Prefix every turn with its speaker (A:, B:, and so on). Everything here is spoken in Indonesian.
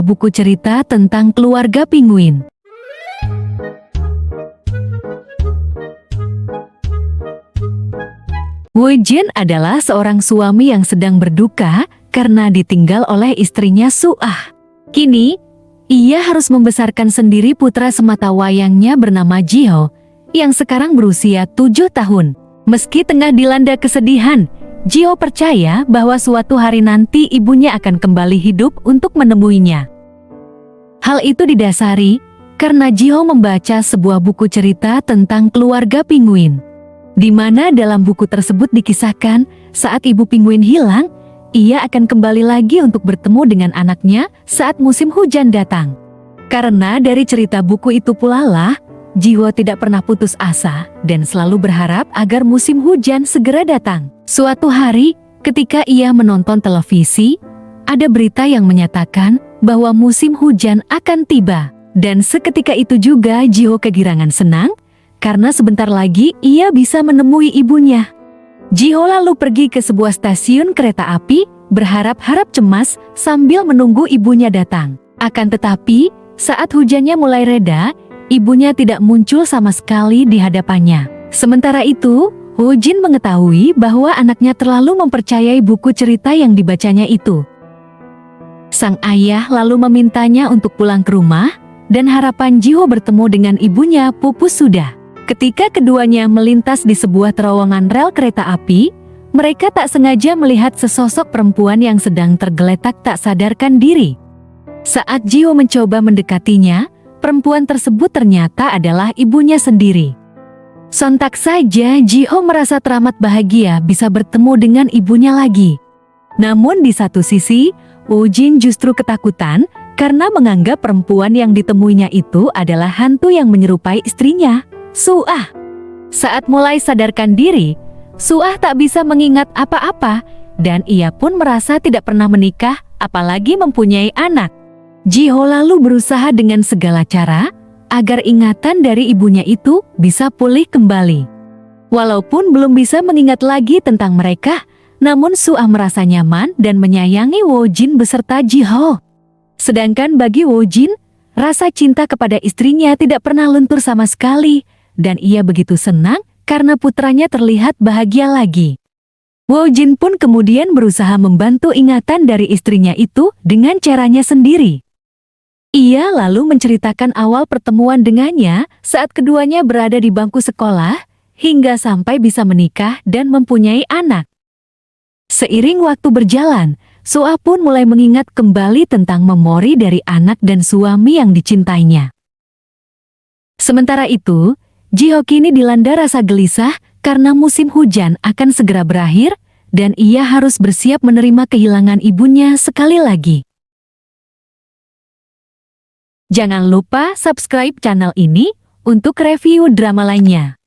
A: buku cerita tentang keluarga penguin. Woo Jin adalah seorang suami yang sedang berduka karena ditinggal oleh istrinya Suah. Kini, ia harus membesarkan sendiri putra semata wayangnya bernama Jiho, yang sekarang berusia 7 tahun. Meski tengah dilanda kesedihan, Jiho percaya bahwa suatu hari nanti ibunya akan kembali hidup untuk menemuinya. Hal itu didasari karena Jiho membaca sebuah buku cerita tentang keluarga penguin, di mana dalam buku tersebut dikisahkan saat ibu penguin hilang, ia akan kembali lagi untuk bertemu dengan anaknya saat musim hujan datang. Karena dari cerita buku itu pula lah, Jiho tidak pernah putus asa dan selalu berharap agar musim hujan segera datang. Suatu hari, ketika ia menonton televisi, ada berita yang menyatakan bahwa musim hujan akan tiba. Dan seketika itu juga Jiho kegirangan senang, karena sebentar lagi ia bisa menemui ibunya. Jiho lalu pergi ke sebuah stasiun kereta api, berharap-harap cemas sambil menunggu ibunya datang. Akan tetapi, saat hujannya mulai reda, ibunya tidak muncul sama sekali di hadapannya. Sementara itu, Woo Jin mengetahui bahwa anaknya terlalu mempercayai buku cerita yang dibacanya itu. Sang ayah lalu memintanya untuk pulang ke rumah, dan harapan Jiho bertemu dengan ibunya pupus sudah. Ketika keduanya melintas di sebuah terowongan rel kereta api, mereka tak sengaja melihat sesosok perempuan yang sedang tergeletak tak sadarkan diri. Saat Jiho mencoba mendekatinya, perempuan tersebut ternyata adalah ibunya sendiri. Sontak saja Jiho merasa teramat bahagia bisa bertemu dengan ibunya lagi. Namun di satu sisi, Woo Jin justru ketakutan karena menganggap perempuan yang ditemuinya itu adalah hantu yang menyerupai istrinya, Suah. Saat mulai sadarkan diri, Suah tak bisa mengingat apa-apa dan ia pun merasa tidak pernah menikah, apalagi mempunyai anak. Jiho lalu berusaha dengan segala cara agar ingatan dari ibunya itu bisa pulih kembali. Walaupun belum bisa mengingat lagi tentang mereka, namun Suah merasa nyaman dan menyayangi Woo Jin beserta Jiho. Sedangkan bagi Woo Jin, rasa cinta kepada istrinya tidak pernah luntur sama sekali, dan ia begitu senang karena putranya terlihat bahagia lagi. Woo Jin pun kemudian berusaha membantu ingatan dari istrinya itu dengan caranya sendiri. Ia lalu menceritakan awal pertemuan dengannya saat keduanya berada di bangku sekolah, hingga sampai bisa menikah dan mempunyai anak. Seiring waktu berjalan, Suah pun mulai mengingat kembali tentang memori dari anak dan suami yang dicintainya. Sementara itu, Jiho kini dilanda rasa gelisah karena musim hujan akan segera berakhir dan ia harus bersiap menerima kehilangan ibunya sekali lagi. Jangan lupa subscribe channel ini untuk review drama lainnya.